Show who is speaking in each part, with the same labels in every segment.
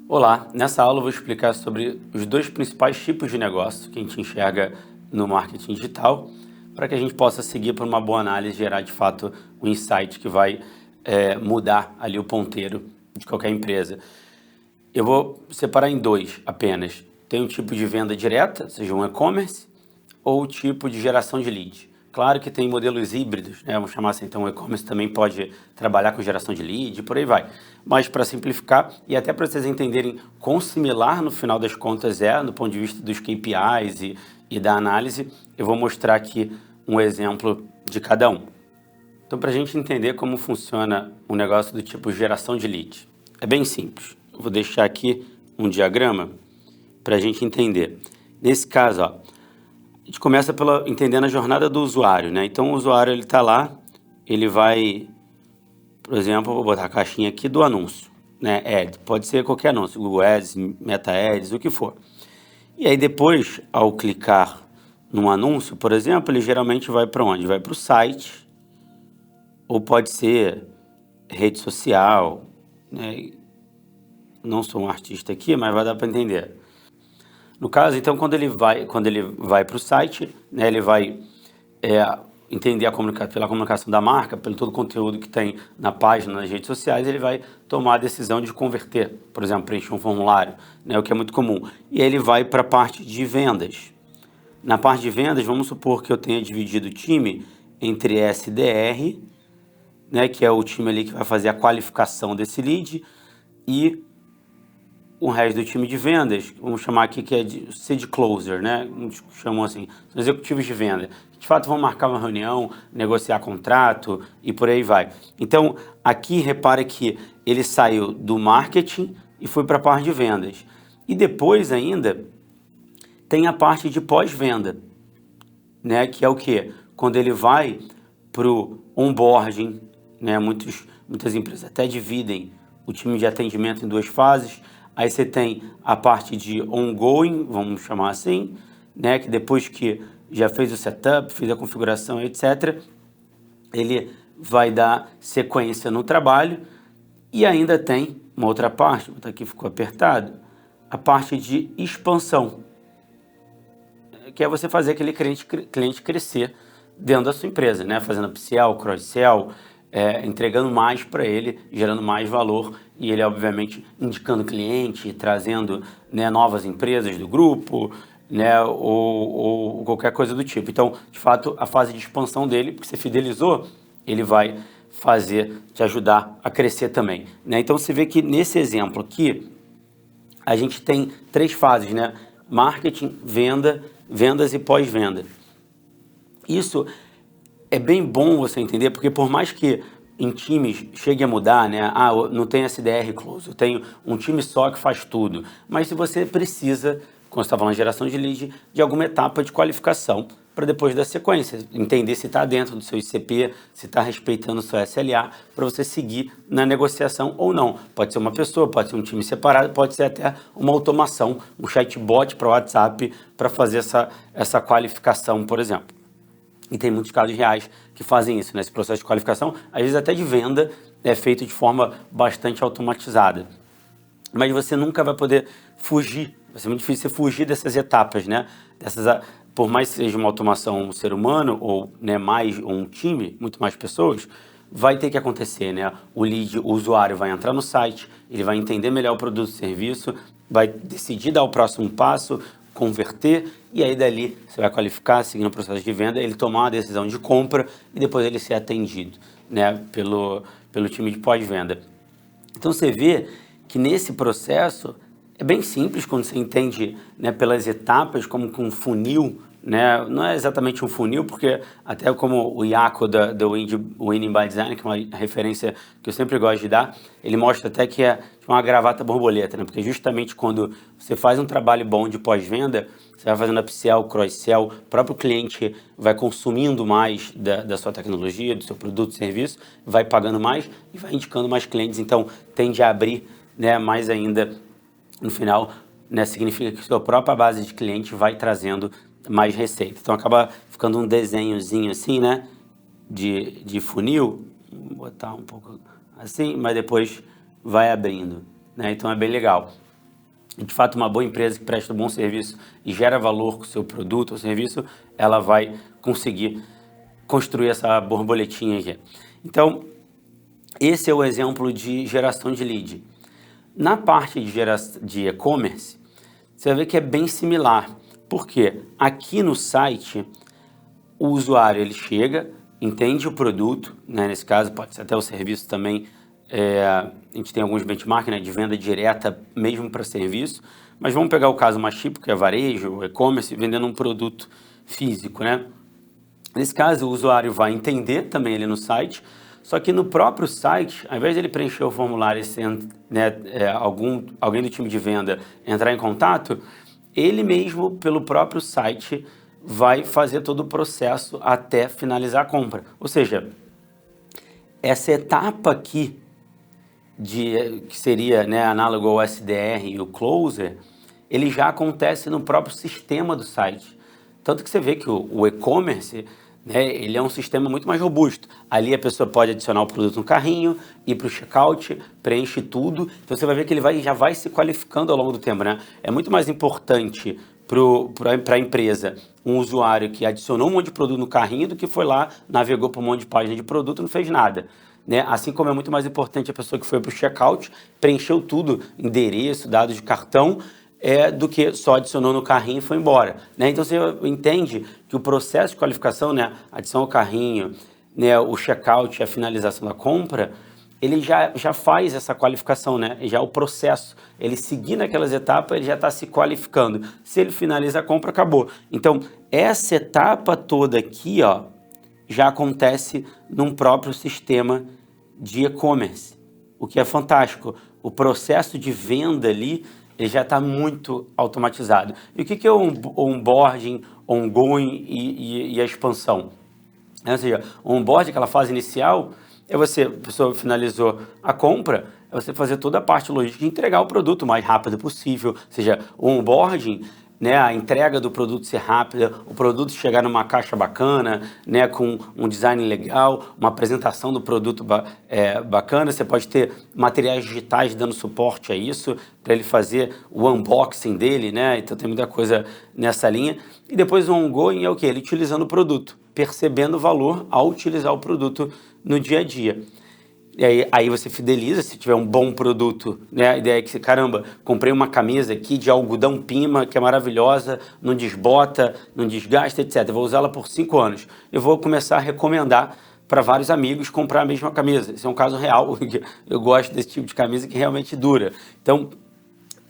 Speaker 1: Olá, nessa aula eu vou explicar sobre os dois principais tipos de negócio que a gente enxerga no marketing digital, para que a gente possa seguir por uma boa análise e gerar de fato um insight que vai mudar ali o ponteiro de qualquer empresa. Eu vou separar em dois apenas. Tem um tipo de venda direta, seja um e-commerce, ou o tipo de geração de lead. Claro que tem modelos híbridos, né? Vamos chamar assim, então o e-commerce também pode trabalhar com geração de lead, por aí vai. Mas para simplificar, e até para vocês entenderem quão similar no final das contas é, do ponto de vista dos KPIs e da análise, eu vou mostrar aqui um exemplo de cada um. Então, para a gente entender como funciona um negócio do tipo geração de lead, é bem simples. Eu vou deixar aqui um diagrama para a gente entender. Nesse caso, ó, a gente começa entendendo a jornada do usuário, né? Então, o usuário ele está lá, ele vai, por exemplo, vou botar a caixinha aqui do anúncio, né? Ad, pode ser qualquer anúncio, Google Ads, Meta Ads, o que for. E aí depois, ao clicar num anúncio, por exemplo, ele geralmente vai para onde? Vai para o site, ou pode ser rede social, né? Não sou um artista aqui, mas vai dar para entender. No caso, então, quando ele vai para o site, né, ele vai entender pela comunicação da marca, pelo todo o conteúdo que tem na página, nas redes sociais, ele vai tomar a decisão de converter, por exemplo, preencher um formulário, né, o que é muito comum. E aí ele vai para a parte de vendas. Na parte de vendas, vamos supor que eu tenha dividido o time entre SDR, né, que é o time ali que vai fazer a qualificação desse lead, e o resto do time de vendas, vamos chamar aqui que é de seed closer, né? Chamam assim, são executivos de venda. De fato, vão marcar uma reunião, negociar contrato e por aí vai. Então, aqui repara que ele saiu do marketing e foi para a parte de vendas. E depois ainda tem a parte de pós-venda, né? Que é o quê? Quando ele vai para o onboarding, né? Muitas empresas até dividem o time de atendimento em duas fases. Aí você tem a parte de ongoing, vamos chamar assim, né? Que depois que já fez o setup, fez a configuração, etc., ele vai dar sequência no trabalho. E ainda tem uma outra parte, aqui ficou apertado, a parte de expansão, que é você fazer aquele cliente crescer dentro da sua empresa, né? Fazendo upsell, cross-sell, entregando mais para ele, gerando mais valor e ele, obviamente, indicando cliente, trazendo, né, novas empresas do grupo, né, ou qualquer coisa do tipo. Então, de fato, a fase de expansão dele, porque você fidelizou, ele vai te ajudar a crescer também, né? Então, você vê que nesse exemplo aqui, a gente tem três fases, né? Marketing, vendas e pós-venda. Isso é bem bom você entender, porque por mais que em times chegue a mudar, né? Ah, não tem SDR close, eu tenho um time só que faz tudo. Mas se você precisa, quando você está falando de geração de lead, de alguma etapa de qualificação para depois da sequência, entender se está dentro do seu ICP, se está respeitando o seu SLA, para você seguir na negociação ou não. Pode ser uma pessoa, pode ser um time separado, pode ser até uma automação, um chatbot para o WhatsApp para fazer essa qualificação, por exemplo. E tem muitos casos reais que fazem isso, né? Esse processo de qualificação, às vezes até de venda, é feito de forma bastante automatizada. Mas você nunca vai poder fugir, vai ser muito difícil você fugir dessas etapas, né? Por mais que seja uma automação um ser humano, ou, né, um time, muito mais pessoas, vai ter que acontecer, né? O usuário vai entrar no site, ele vai entender melhor o produto e serviço, vai decidir dar o próximo passo, converter, e aí dali você vai qualificar, seguindo o processo de venda, ele tomar uma decisão de compra e depois ele ser atendido, né, pelo time de pós-venda. Então você vê que nesse processo é bem simples quando você entende, né, pelas etapas, como com um funil, né? Não é exatamente um funil, porque até como o Iaco da Winning by Design, que é uma referência que eu sempre gosto de dar, ele mostra até que é uma gravata borboleta, né? Porque justamente quando você faz um trabalho bom de pós-venda, você vai fazendo upsell, cross-sell, o próprio cliente vai consumindo mais da sua tecnologia, do seu produto, serviço, vai pagando mais e vai indicando mais clientes, então tende a abrir, né, mais ainda no final, né, significa que a sua própria base de cliente vai trazendo mais receita. Então acaba ficando um desenhozinho assim, né, de funil, vou botar um pouco assim, mas depois vai abrindo, né? Então é bem legal. de fato, uma boa empresa que presta um bom serviço e gera valor com o seu produto ou serviço, ela vai conseguir construir essa borboletinha aqui. Então, esse é o exemplo de geração de lead. Na parte de e-commerce, você vai ver que é bem similar. Porque aqui no site, o usuário ele chega, entende o produto, né? Nesse caso pode ser até o serviço também. A gente tem alguns benchmarks, né, de venda direta mesmo para serviço, mas vamos pegar o caso mais típico, que é varejo, e-commerce, vendendo um produto físico, né? Nesse caso, o usuário vai entender também ali no site, só que no próprio site, ao invés de ele preencher o formulário e né, alguém do time de venda entrar em contato, ele mesmo, pelo próprio site, vai fazer todo o processo até finalizar a compra. Ou seja, essa etapa aqui, que seria, né, análogo ao SDR e o Closer, ele já acontece no próprio sistema do site. Tanto que você vê que o e-commerce, né, ele é um sistema muito mais robusto. Ali a pessoa pode adicionar o produto no carrinho, ir para o checkout, preenche tudo. Então você vai ver que ele já vai se qualificando ao longo do tempo, né? É muito mais importante para a empresa um usuário que adicionou um monte de produto no carrinho do que foi lá, navegou por um monte de página de produto e não fez nada. Né? Assim como é muito mais importante a pessoa que foi para o checkout, preencheu tudo, endereço, dados de cartão, do que só adicionou no carrinho e foi embora. Né? Então você entende que o processo de qualificação, né, adição ao carrinho, né, o checkout e a finalização da compra, ele já faz essa qualificação, né? Já o processo, ele seguir naquelas etapas, ele já está se qualificando. Se ele finaliza a compra, acabou. Então, essa etapa toda aqui, ó, já acontece num próprio sistema de e-commerce, o que é fantástico. O processo de venda ali, ele já está muito automatizado. E o que é o onboarding, ongoing e a expansão? Ou seja, o onboarding, aquela fase inicial, a pessoa finalizou a compra, é você fazer toda a parte logística de entregar o produto o mais rápido possível. Ou seja, o onboarding, né, a entrega do produto ser rápida, o produto chegar numa caixa bacana, né, com um design legal, uma apresentação do produto bacana. Você pode ter materiais digitais dando suporte a isso, para ele fazer o unboxing dele, né? Então tem muita coisa nessa linha. E depois o ongoing é o quê? Ele utilizando o produto, percebendo o valor ao utilizar o produto no dia a dia. E aí você fideliza, se tiver um bom produto, né? A ideia é que, caramba, comprei uma camisa aqui de algodão Pima, que é maravilhosa, não desbota, não desgasta, etc. Eu vou usá-la por 5 anos. Eu vou começar a recomendar para vários amigos comprar a mesma camisa. Esse é um caso real, eu gosto desse tipo de camisa que realmente dura. Então,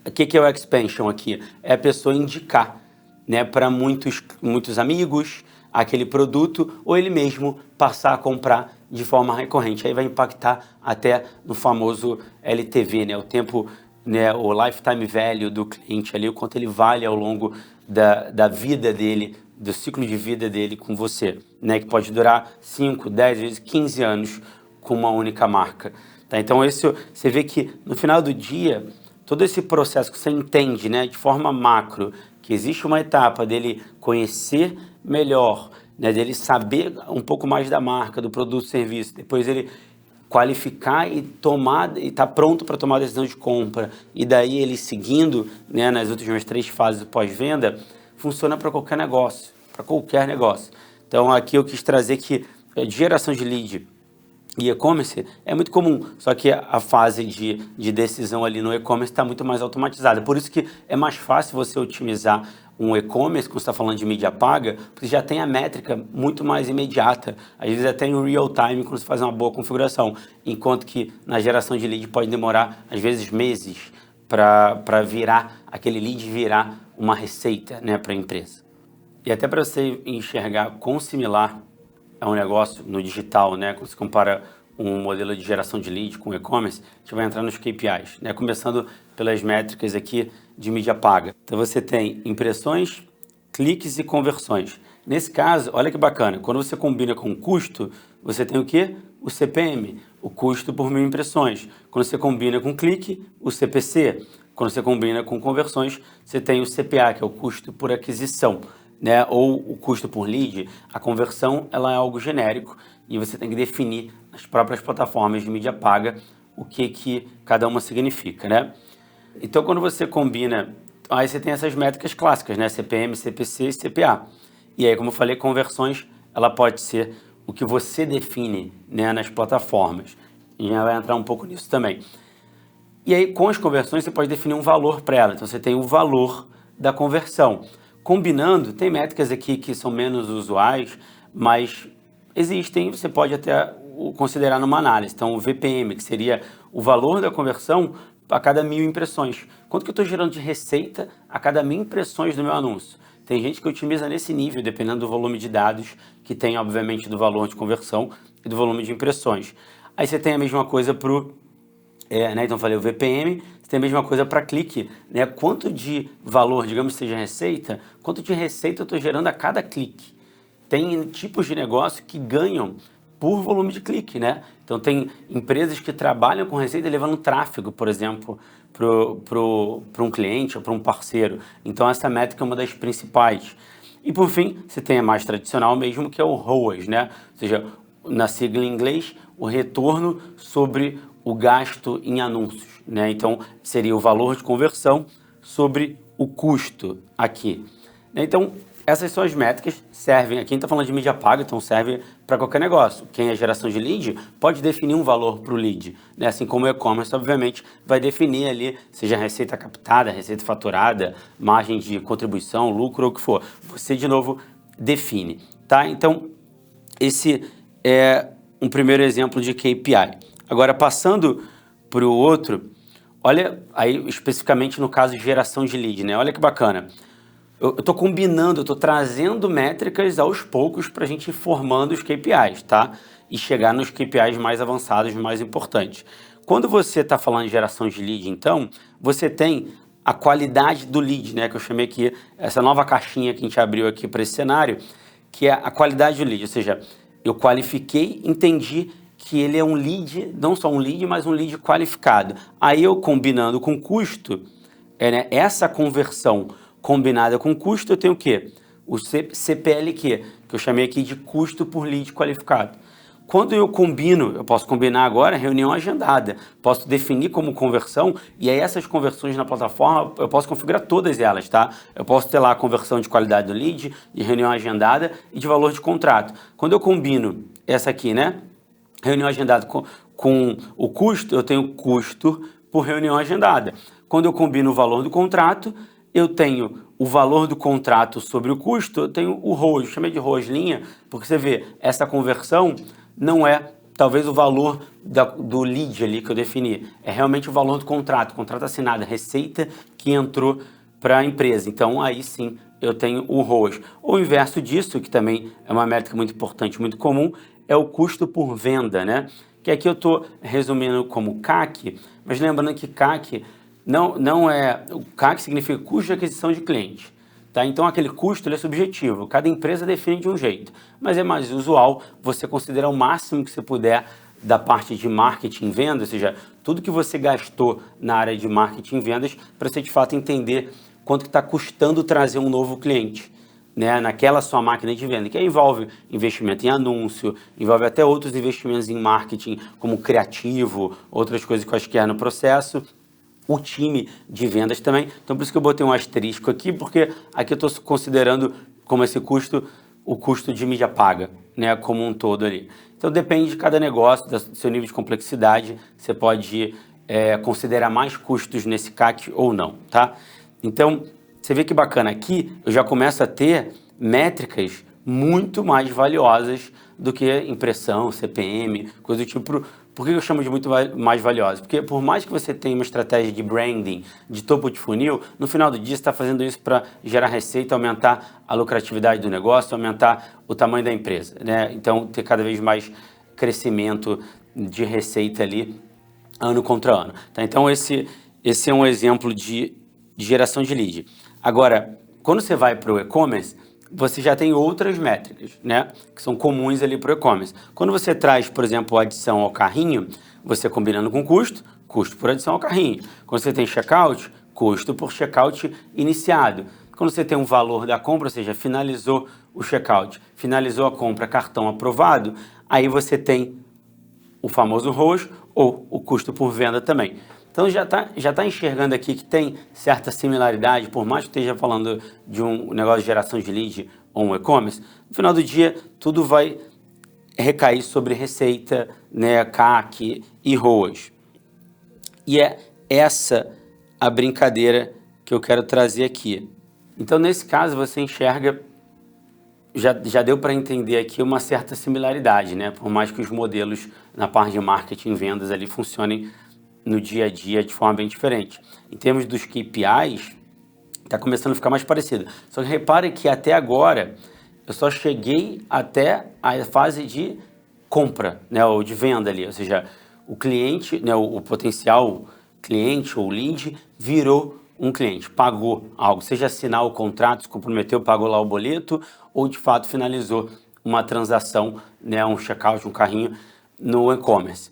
Speaker 1: o que é o expansion aqui? É a pessoa indicar, né, para muitos amigos aquele produto, ou ele mesmo passar a comprar de forma recorrente. Aí vai impactar até no famoso LTV, né, o tempo, né, o lifetime value do cliente ali, o quanto ele vale ao longo da vida dele, do ciclo de vida dele com você, né, que pode durar 5, 10 vezes 15 anos com uma única marca. Tá? Então você vê que no final do dia, todo esse processo que você entende, né, de forma macro, que existe uma etapa dele conhecer melhor, né, dele saber um pouco mais da marca, do produto, serviço, depois ele qualificar e estar pronto para tomar a decisão de compra, e daí ele seguindo, né, nas últimas 3 fases do pós-venda, funciona para qualquer negócio, Então aqui eu quis trazer que a geração de lead e e-commerce é muito comum, só que a fase de decisão ali no e-commerce está muito mais automatizada. Por isso que é mais fácil você otimizar um e-commerce, quando você está falando de mídia paga, porque já tem a métrica muito mais imediata. Às vezes até em real time, quando você faz uma boa configuração. Enquanto que na geração de lead pode demorar, às vezes, meses para virar, aquele lead virar uma receita, né, para a empresa. E até para você enxergar quão similar é um negócio no digital, né? Quando você compara um modelo de geração de lead com e-commerce, a gente vai entrar nos KPIs, né? Começando pelas métricas aqui de mídia paga. Então você tem impressões, cliques e conversões. Nesse caso, olha que bacana, quando você combina com custo, você tem o quê? O CPM, o custo por 1000 impressões. Quando você combina com clique, o CPC. Quando você combina com conversões, você tem o CPA, que é o custo por aquisição, né, ou o custo por lead. A conversão ela é algo genérico e você tem que definir nas próprias plataformas de mídia paga o que cada uma significa, né? Então, quando você combina, aí você tem essas métricas clássicas, né? CPM, CPC e CPA. E aí, como eu falei, conversões, ela pode ser o que você define, né, nas plataformas. A gente vai entrar um pouco nisso também. E aí, com as conversões, você pode definir um valor para ela. Então, você tem o valor da conversão. Combinando, tem métricas aqui que são menos usuais, mas existem, você pode até considerar numa análise. Então, o VPM, que seria o valor da conversão a cada 1.000 impressões. Quanto que eu estou gerando de receita a cada 1.000 impressões do meu anúncio? Tem gente que otimiza nesse nível, dependendo do volume de dados, que tem, obviamente, do valor de conversão e do volume de impressões. Aí você tem a mesma coisa para o né, então eu falei o VPM, você tem a mesma coisa para clique, né? Quanto de valor, digamos que seja receita, quanto de receita eu estou gerando a cada clique. Tem tipos de negócio que ganham por volume de clique, né? Então tem empresas que trabalham com receita levando tráfego, por exemplo, para um cliente ou para um parceiro. Então essa métrica é uma das principais. E por fim, você tem a mais tradicional mesmo, que é o ROAS, né? Ou seja, na sigla em inglês, o retorno sobre o gasto em anúncios, né? Então, seria o valor de conversão sobre o custo aqui. Então, essas são as métricas, servem, aqui a gente está falando de mídia paga, então serve para qualquer negócio. Quem é geração de lead pode definir um valor para o lead, né? Assim como o e-commerce, obviamente, vai definir ali, seja receita captada, receita faturada, margem de contribuição, lucro ou o que for. Você, de novo, define, tá? Então, esse é um primeiro exemplo de KPI. Agora, passando para o outro, olha aí especificamente no caso de geração de lead, né? Olha que bacana. Eu estou combinando, eu estou trazendo métricas aos poucos para a gente ir formando os KPIs, tá? E chegar nos KPIs mais avançados, mais importantes. Quando você está falando de geração de lead, então, você tem a qualidade do lead, né? Que eu chamei aqui, essa nova caixinha que a gente abriu aqui para esse cenário, que é a qualidade do lead, ou seja, eu qualifiquei, entendi que ele é um lead, não só um lead, mas um lead qualificado. Aí eu combinando com custo, né, essa conversão combinada com custo, eu tenho o quê? O CPLQ, que eu chamei aqui de custo por lead qualificado. Quando eu combino, eu posso combinar agora reunião agendada, posso definir como conversão, e aí essas conversões na plataforma, eu posso configurar todas elas, tá? Eu posso ter lá a conversão de qualidade do lead, de reunião agendada e de valor de contrato. Quando eu combino essa aqui, né? Reunião agendada com o custo, eu tenho custo por reunião agendada. Quando eu combino o valor do contrato, eu tenho o valor do contrato sobre o custo, eu tenho o ROAS, eu chamei de ROAS linha, porque você vê, essa conversão não é talvez o valor do lead ali que eu defini, é realmente o valor do contrato assinado, a receita que entrou para a empresa. Então, aí sim, eu tenho o ROAS. O inverso disso, que também é uma métrica muito importante, muito comum, é o custo por venda, né? Que aqui eu estou resumindo como CAC, mas lembrando que CAC não é... O CAC significa custo de aquisição de cliente, tá? Então, aquele custo ele é subjetivo, cada empresa define de um jeito, mas é mais usual você considerar o máximo que você puder da parte de marketing e vendas, ou seja, tudo que você gastou na área de marketing e vendas, para você de fato entender quanto que está custando trazer um novo cliente, né, naquela sua máquina de venda, que envolve investimento em anúncio, envolve até outros investimentos em marketing, como criativo, outras coisas que eu acho que é no processo, o time de vendas também. Então, por isso que eu botei um asterisco aqui, porque aqui eu estou considerando como esse custo, o custo de mídia paga, né, como um todo ali. Então, depende de cada negócio, do seu nível de complexidade, você pode considerar mais custos nesse CAC ou não, tá? Então, você vê que bacana, aqui eu já começo a ter métricas muito mais valiosas do que impressão, CPM, coisa do tipo. Por que eu chamo de muito mais valiosas? Porque por mais que você tenha uma estratégia de branding, de topo de funil, no final do dia você está fazendo isso para gerar receita, aumentar a lucratividade do negócio, aumentar o tamanho da empresa, né? Então, ter cada vez mais crescimento de receita ali, ano contra ano. Tá? Então, esse é um exemplo de geração de lead. Agora, quando você vai para o e-commerce, você já tem outras métricas, né, que são comuns ali para o e-commerce. Quando você traz, por exemplo, a adição ao carrinho, você combinando com custo, custo por adição ao carrinho. Quando você tem checkout, custo por checkout iniciado. Quando você tem um valor da compra, ou seja, finalizou o checkout, finalizou a compra, cartão aprovado, aí você tem o famoso ROAS ou o custo por venda também. Então já tá enxergando aqui que tem certa similaridade, por mais que esteja falando de um negócio de geração de lead ou um e-commerce, no final do dia tudo vai recair sobre receita, né, CAC e ROAS. E é essa a brincadeira que eu quero trazer aqui. Então, nesse caso, você enxerga, já deu para entender aqui uma certa similaridade, né? Por mais que os modelos na parte de marketing e vendas ali funcionem no dia a dia de forma bem diferente. Em termos dos KPIs, está começando a ficar mais parecido. Só que repare que até agora eu só cheguei até a fase de compra, né, ou de venda ali, ou seja, o cliente, né, o potencial cliente ou lead virou um cliente, pagou algo, seja assinar o contrato, se comprometeu, pagou lá o boleto, ou de fato finalizou uma transação, né, um checkout, um carrinho no e-commerce.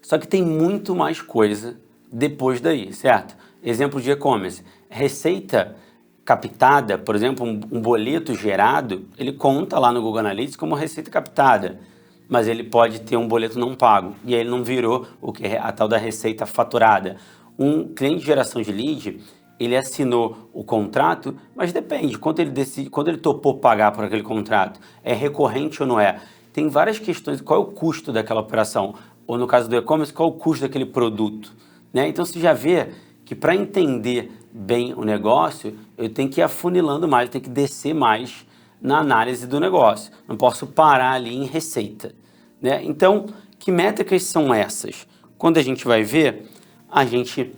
Speaker 1: Só que tem muito mais coisa depois daí, certo? Exemplo de e-commerce, receita captada, por exemplo, um boleto gerado, ele conta lá no Google Analytics como receita captada, mas ele pode ter um boleto não pago, e aí ele não virou o que é a tal da receita faturada. Um cliente de geração de lead, ele assinou o contrato, mas depende, quando ele topou pagar por aquele contrato, é recorrente ou não é? Tem várias questões, qual é o custo daquela operação? Ou no caso do e-commerce, qual é o custo daquele produto? Né? Então você já vê que para entender bem o negócio, eu tenho que ir afunilando mais, eu tenho que descer mais na análise do negócio. Não posso parar ali em receita, né? Então, que métricas são essas? Quando a gente vai ver, a gente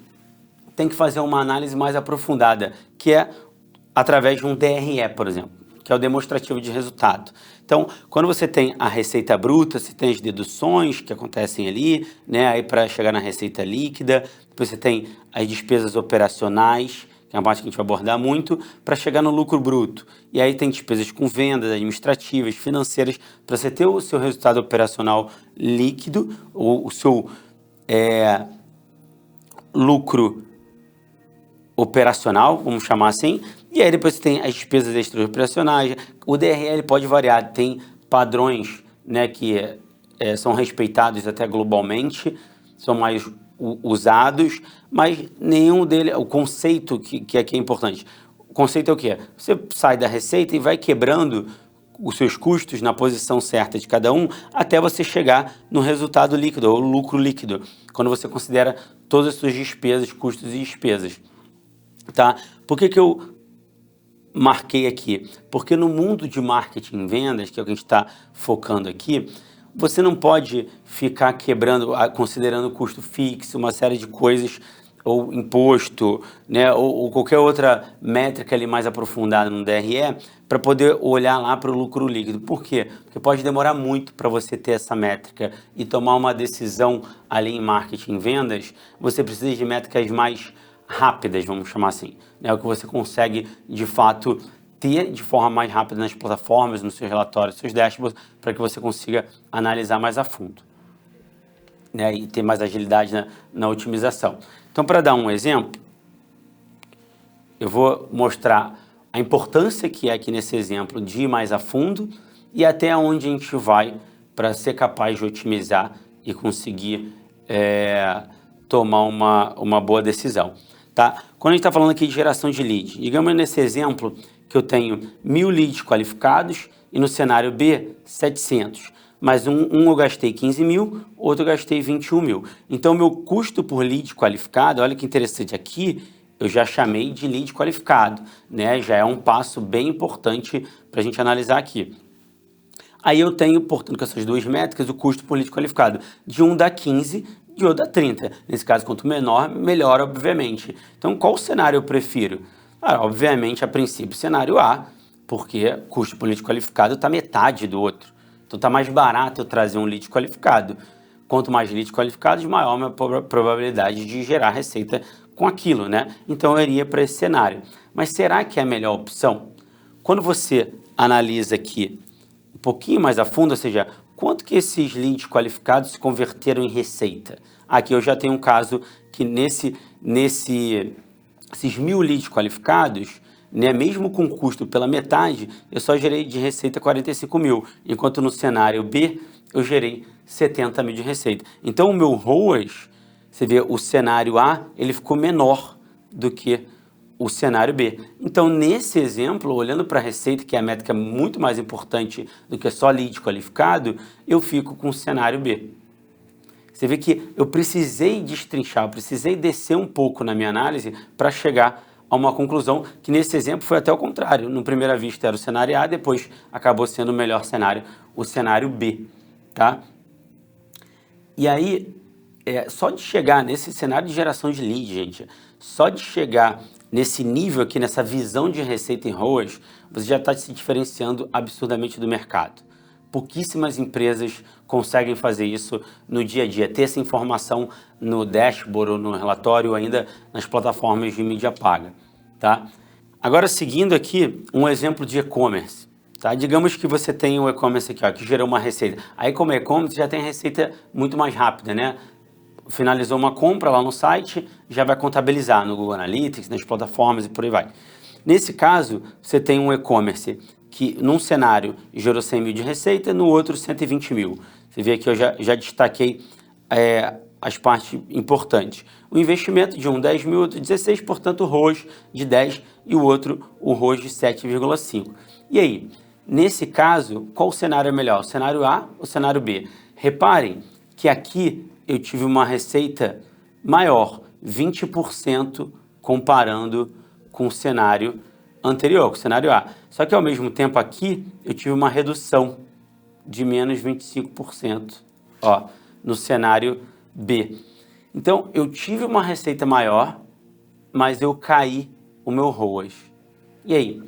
Speaker 1: tem que fazer uma análise mais aprofundada, que é através de um DRE, por exemplo, que é o demonstrativo de resultado. Então, quando você tem a receita bruta, você tem as deduções que acontecem ali, né? Aí para chegar na receita líquida, depois você tem as despesas operacionais, que é uma parte que a gente vai abordar muito, para chegar no lucro bruto. E aí tem despesas com vendas, administrativas, financeiras, para você ter o seu resultado operacional líquido, o seu lucro operacional, vamos chamar assim, e aí depois você tem as despesas extra-operacionais. O DRL pode variar, tem padrões, né, que são respeitados até globalmente, são mais usados, mas nenhum deles, o conceito que aqui é importante, o conceito é o quê? Você sai da receita e vai quebrando os seus custos na posição certa de cada um até você chegar no resultado líquido, ou lucro líquido, quando você considera todas as suas despesas, custos e despesas. Tá? Por que eu marquei aqui? Porque no mundo de marketing e vendas, que é o que a gente está focando aqui, você não pode ficar quebrando, considerando custo fixo, uma série de coisas, ou imposto, né, ou qualquer outra métrica ali mais aprofundada no DRE, para poder olhar lá para o lucro líquido. Por quê? Porque pode demorar muito para você ter essa métrica e tomar uma decisão ali em marketing e vendas. Você precisa de métricas mais rápidas, vamos chamar assim, né? O que você consegue, de fato, ter de forma mais rápida nas plataformas, nos seus relatórios, nos seus dashboards, para que você consiga analisar mais a fundo, né? E ter mais agilidade na otimização. Então, para dar um exemplo, eu vou mostrar a importância que é aqui nesse exemplo de ir mais a fundo e até onde a gente vai para ser capaz de otimizar e conseguir tomar uma boa decisão. Tá? Quando a gente está falando aqui de geração de lead, digamos nesse exemplo que eu tenho 1.000 leads qualificados e no cenário B, 700. Mas um eu gastei 15 mil, outro eu gastei 21 mil. Então, meu custo por lead qualificado, olha que interessante, aqui eu já chamei de lead qualificado, né? Já é um passo bem importante para a gente analisar aqui. Aí eu tenho, portanto, com essas duas métricas, o custo por lead qualificado. De um dá 15, de outro dá 30. Nesse caso, quanto menor, melhor, obviamente. Então, qual cenário eu prefiro? Obviamente, a princípio, cenário A, porque custo por lead qualificado está metade do outro. Então, está mais barato eu trazer um lead qualificado. Quanto mais leads qualificados, maior a minha probabilidade de gerar receita com aquilo, né? Então, eu iria para esse cenário. Mas será que é a melhor opção? Quando você analisa aqui um pouquinho mais a fundo, ou seja, quanto que esses leads qualificados se converteram em receita? Aqui eu já tenho um caso que esses 1.000 leads qualificados, né, mesmo com custo pela metade, eu só gerei de receita 45 mil, enquanto no cenário B eu gerei 70 mil de receita. Então o meu ROAS Você vê o cenário A, ele ficou menor do que o cenário B. Então, nesse exemplo, olhando para a receita, que é a métrica muito mais importante do que só lead qualificado, eu fico com o cenário B. Você vê que eu precisei destrinchar, eu precisei descer um pouco na minha análise para chegar a uma conclusão que nesse exemplo foi até o contrário. No primeira vista era o cenário A, depois acabou sendo o melhor cenário, o cenário B, tá? E aí, só de chegar nesse cenário de geração de lead, gente, só de chegar nesse nível aqui, nessa visão de receita em ROAS, você já está se diferenciando absurdamente do mercado. Pouquíssimas empresas conseguem fazer isso no dia a dia, ter essa informação no dashboard ou no relatório ou ainda nas plataformas de mídia paga, tá? Agora, seguindo aqui, um exemplo de e-commerce, tá? Digamos que você tem um e-commerce aqui, ó, que gerou uma receita. Aí, como e-commerce, já tem receita muito mais rápida, né? Finalizou uma compra lá no site, já vai contabilizar no Google Analytics, nas plataformas e por aí vai. Nesse caso, você tem um e-commerce que num cenário gerou 100 mil de receita, no outro 120 mil. Você vê aqui, eu já destaquei as partes importantes. O investimento de um 10 mil, outro 16, portanto o ROAS de 10 e o outro o ROAS de 7,5. E aí, nesse caso, qual o cenário é melhor? O cenário A ou o cenário B? Reparem que aqui eu tive uma receita maior, 20% comparando com o cenário anterior, com o cenário A. Só que ao mesmo tempo aqui eu tive uma redução de menos 25%, ó, no cenário B. Então eu tive uma receita maior, mas eu caí o meu ROAS. E aí?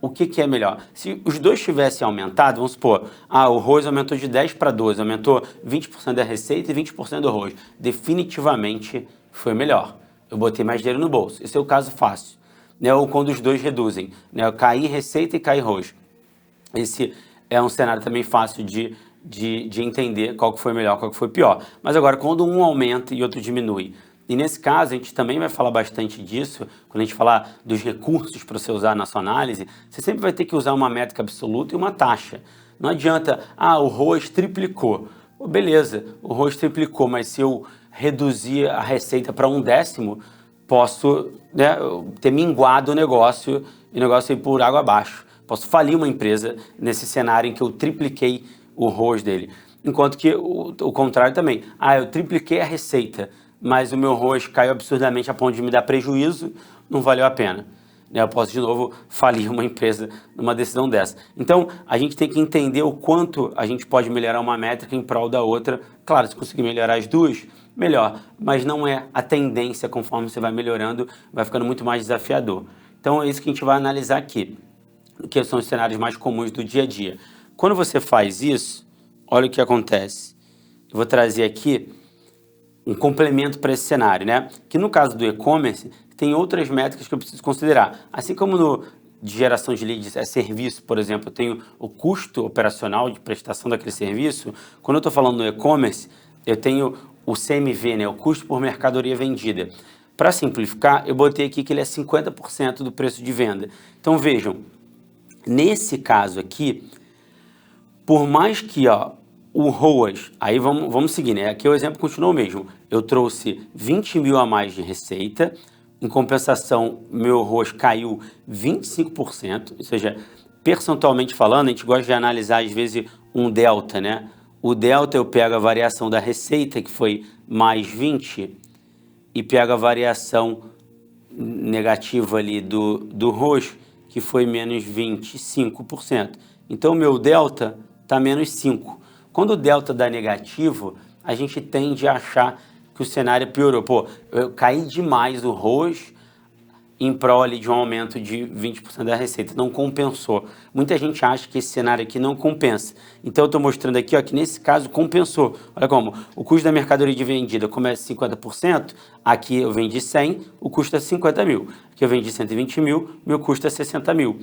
Speaker 1: O que é melhor? Se os dois tivessem aumentado, vamos supor, o ROAS aumentou de 10 para 12, aumentou 20% da receita e 20% do ROAS. Definitivamente foi melhor. Eu botei mais dinheiro no bolso. Esse é o caso fácil. Né? Ou quando os dois reduzem. Né? Eu caí receita e caí ROAS. Esse é um cenário também fácil de entender qual que foi melhor, qual que foi pior. Mas agora, quando um aumenta e outro diminui, e nesse caso, a gente também vai falar bastante disso, quando a gente falar dos recursos para você usar na sua análise, você sempre vai ter que usar uma métrica absoluta e uma taxa. Não adianta, o ROAS triplicou. Beleza, o ROAS triplicou, mas se eu reduzir a receita para 1/10, posso, né, ter minguado o negócio e o negócio ir por água abaixo. Posso falir uma empresa nesse cenário em que eu tripliquei o ROAS dele. Enquanto que o contrário também. Eu tripliquei a receita, mas o meu ROAS caiu absurdamente a ponto de me dar prejuízo, não valeu a pena. Eu posso, de novo, falir uma empresa numa decisão dessa. Então, a gente tem que entender o quanto a gente pode melhorar uma métrica em prol da outra. Claro, se conseguir melhorar as duas, melhor. Mas não é a tendência, conforme você vai melhorando, vai ficando muito mais desafiador. Então, é isso que a gente vai analisar aqui, que são os cenários mais comuns do dia a dia. Quando você faz isso, olha o que acontece. Eu vou trazer aqui um complemento para esse cenário, né? Que no caso do e-commerce, tem outras métricas que eu preciso considerar. Assim como no de geração de leads é serviço, por exemplo, eu tenho o custo operacional de prestação daquele serviço. Quando eu estou falando no e-commerce, eu tenho o CMV, né? O custo por mercadoria vendida. Para simplificar, eu botei aqui que ele é 50% do preço de venda. Então vejam, nesse caso aqui, por mais que o ROAS, aí vamos seguir, né? Aqui o exemplo continua o mesmo. Eu trouxe 20 mil a mais de receita, em compensação, meu ROAS caiu 25%, ou seja, percentualmente falando, a gente gosta de analisar às vezes um delta, né? O delta eu pego a variação da receita, que foi mais 20, e pego a variação negativa ali do ROAS, que foi menos 25%. Então, meu delta está menos 5. Quando o delta dá negativo, a gente tende a achar que o cenário piorou. Eu caí demais o ROAS em prol ali de um aumento de 20% da receita. Não compensou. Muita gente acha que esse cenário aqui não compensa. Então, eu estou mostrando aqui que nesse caso compensou. Olha como o custo da mercadoria de vendida começa 50%, aqui eu vendi 100, o custo é 50 mil. Aqui eu vendi 120 mil, meu custo é 60 mil.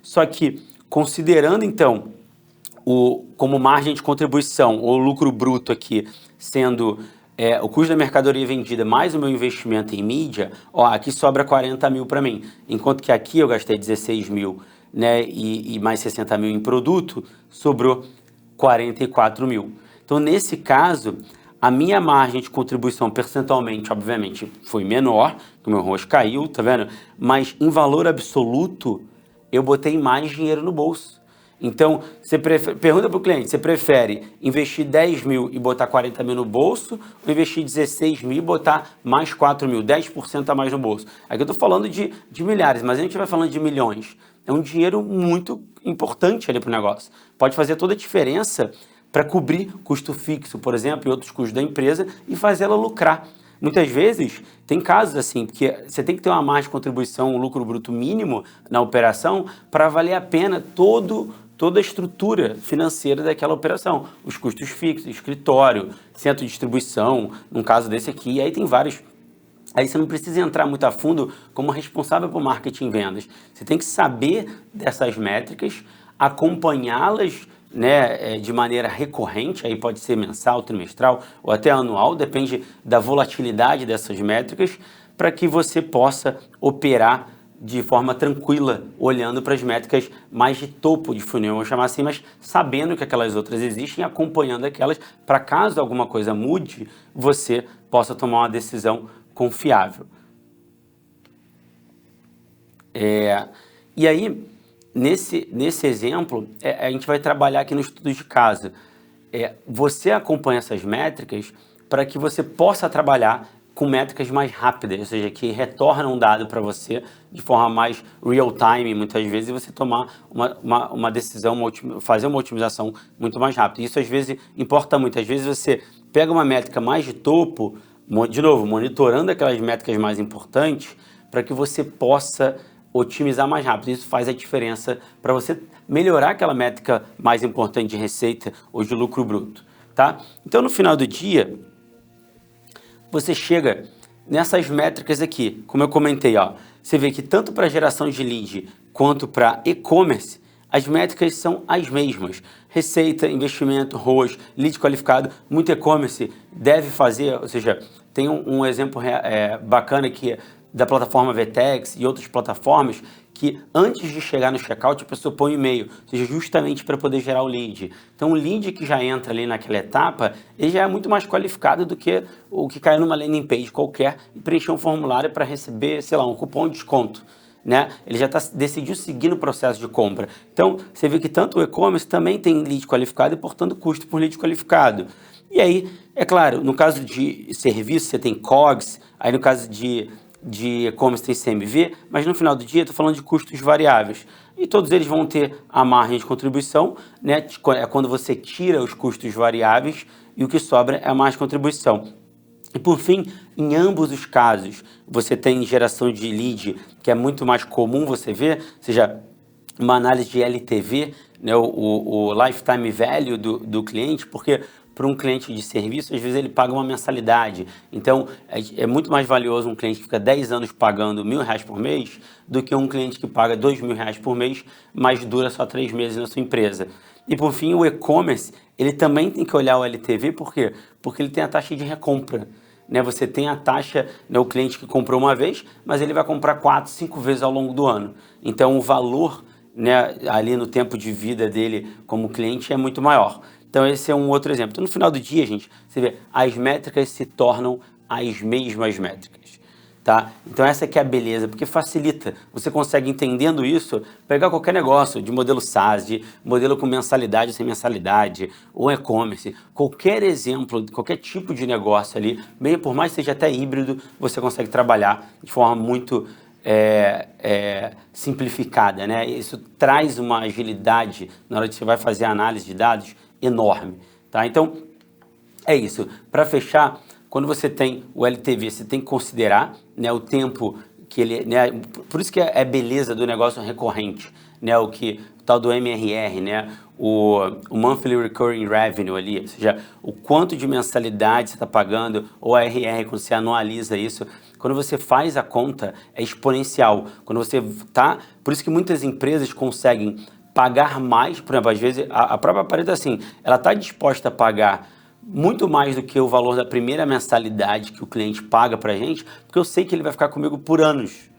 Speaker 1: Só que, considerando então como margem de contribuição, ou lucro bruto aqui, sendo o custo da mercadoria vendida mais o meu investimento em mídia, aqui sobra 40 mil para mim. Enquanto que aqui eu gastei 16 mil, né, e mais 60 mil em produto, sobrou 44 mil. Então, nesse caso, a minha margem de contribuição percentualmente, obviamente, foi menor, que o meu ROAS caiu, tá vendo? Mas em valor absoluto, eu botei mais dinheiro no bolso. Então, pergunta para o cliente, você prefere investir 10 mil e botar 40 mil no bolso, ou investir 16 mil e botar mais 4 mil, 10% a mais no bolso? Aqui eu estou falando de milhares, mas a gente vai falando de milhões. É um dinheiro muito importante ali para o negócio. Pode fazer toda a diferença para cobrir custo fixo, por exemplo, e outros custos da empresa e fazer ela lucrar. Muitas vezes, tem casos assim, porque você tem que ter uma margem de contribuição, um lucro bruto mínimo na operação para valer a pena toda a estrutura financeira daquela operação. Os custos fixos, escritório, centro de distribuição, num caso desse aqui, e aí tem vários. Aí você não precisa entrar muito a fundo como responsável por marketing e vendas. Você tem que saber dessas métricas, acompanhá-las, né, de maneira recorrente, aí pode ser mensal, trimestral ou até anual, depende da volatilidade dessas métricas, para que você possa operar de forma tranquila, olhando para as métricas mais de topo de funil, vamos chamar assim, mas sabendo que aquelas outras existem, acompanhando aquelas, para caso alguma coisa mude, você possa tomar uma decisão confiável. E aí, nesse exemplo, a gente vai trabalhar aqui no estudo de caso. Você acompanha essas métricas para que você possa trabalhar com métricas mais rápidas, ou seja, que retornam um dado para você de forma mais real-time, muitas vezes, e você tomar uma decisão, fazer uma otimização muito mais rápida. Isso, às vezes, importa muito. Às vezes, você pega uma métrica mais de topo, de novo, monitorando aquelas métricas mais importantes, para que você possa otimizar mais rápido. Isso faz a diferença para você melhorar aquela métrica mais importante de receita ou de lucro bruto, tá? Então, no final do dia, você chega nessas métricas aqui, como eu comentei, ó, você vê que tanto para geração de lead quanto para e-commerce, as métricas são as mesmas. Receita, investimento, ROAS, lead qualificado, muito e-commerce deve fazer, ou seja, tem um exemplo bacana aqui da plataforma Vtex e outras plataformas que antes de chegar no checkout a pessoa põe um e-mail, ou seja, justamente para poder gerar o lead. Então o lead que já entra ali naquela etapa, ele já é muito mais qualificado do que o que cai numa landing page qualquer e preencher um formulário para receber, sei lá, um cupom de desconto, né? Ele já decidiu seguir no processo de compra. Então você vê que tanto o e-commerce também tem lead qualificado e, portanto, custo por lead qualificado. E aí, é claro, no caso de serviço você tem COGS, aí no caso de e-commerce tem CMV, mas no final do dia estou falando de custos variáveis. E todos eles vão ter a margem de contribuição, né? É quando você tira os custos variáveis e o que sobra é a margem de contribuição. E por fim, em ambos os casos, você tem geração de lead, que é muito mais comum você ver, ou seja, uma análise de LTV, né? o Lifetime Value do cliente, porque para um cliente de serviço, às vezes ele paga uma mensalidade. Então, é muito mais valioso um cliente que fica 10 anos pagando R$1.000 por mês do que um cliente que paga R$2.000 por mês, mas dura só 3 meses na sua empresa. E, por fim, o e-commerce, ele também tem que olhar o LTV, por quê? Porque ele tem a taxa de recompra. Né? Você tem a taxa, né, o cliente que comprou uma vez, mas ele vai comprar 4, 5 vezes ao longo do ano. Então, o valor, né, ali no tempo de vida dele como cliente é muito maior. Então, esse é um outro exemplo. Então, no final do dia, gente, você vê, as métricas se tornam as mesmas métricas, tá? Então, essa aqui é a beleza, porque facilita. Você consegue, entendendo isso, pegar qualquer negócio de modelo SaaS, de modelo com mensalidade ou sem mensalidade, ou e-commerce, qualquer exemplo, qualquer tipo de negócio ali, bem, por mais que seja até híbrido, você consegue trabalhar de forma muito simplificada, né? Isso traz uma agilidade na hora que você vai fazer a análise de dados enorme, tá? Então, é isso. Para fechar, quando você tem o LTV, você tem que considerar, né, o tempo que ele, né, por isso que é beleza do negócio recorrente, né, o tal do MRR, né, o Monthly Recurring Revenue ali, ou seja, o quanto de mensalidade você está pagando, ou a RR, quando você anualiza isso, quando você faz a conta, é exponencial. Quando você tá, por isso que muitas empresas conseguem pagar mais, por exemplo, às vezes a própria Pareto, assim, ela está disposta a pagar muito mais do que o valor da primeira mensalidade que o cliente paga para a gente, porque eu sei que ele vai ficar comigo por anos,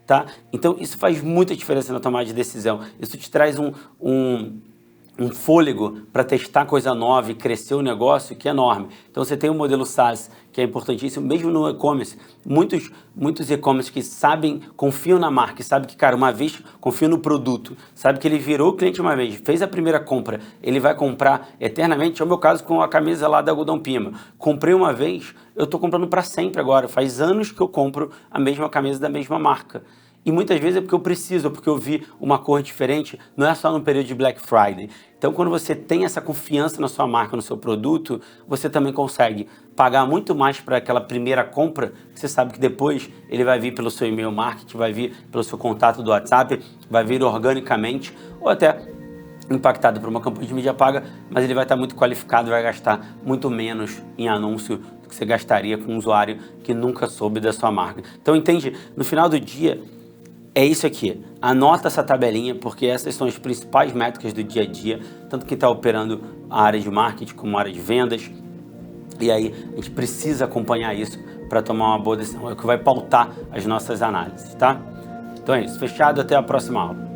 Speaker 1: tá? Então, isso faz muita diferença na tomada de decisão. Isso te traz um fôlego para testar coisa nova e crescer o negócio que é enorme. Então você tem o modelo SaaS, que é importantíssimo, mesmo no e-commerce. Muitos e-commerce que sabem, confiam na marca, sabem que, cara, uma vez confiam no produto, sabe que ele virou cliente uma vez, fez a primeira compra, ele vai comprar eternamente. É o meu caso com a camisa lá da Algodão Pima. Comprei uma vez, eu estou comprando para sempre agora. Faz anos que eu compro a mesma camisa da mesma marca. E muitas vezes é porque eu preciso, é porque eu vi uma cor diferente, não é só no período de Black Friday. Então, quando você tem essa confiança na sua marca, no seu produto, você também consegue pagar muito mais para aquela primeira compra, que você sabe que depois ele vai vir pelo seu e-mail marketing, vai vir pelo seu contato do WhatsApp, vai vir organicamente, ou até impactado por uma campanha de mídia paga, mas ele vai estar muito qualificado, vai gastar muito menos em anúncio do que você gastaria com um usuário que nunca soube da sua marca. Então, entende? No final do dia, é isso aqui, anota essa tabelinha, porque essas são as principais métricas do dia a dia, tanto quem está operando a área de marketing como a área de vendas, e aí a gente precisa acompanhar isso para tomar uma boa decisão, é o que vai pautar as nossas análises, tá? Então é isso, fechado, até a próxima aula.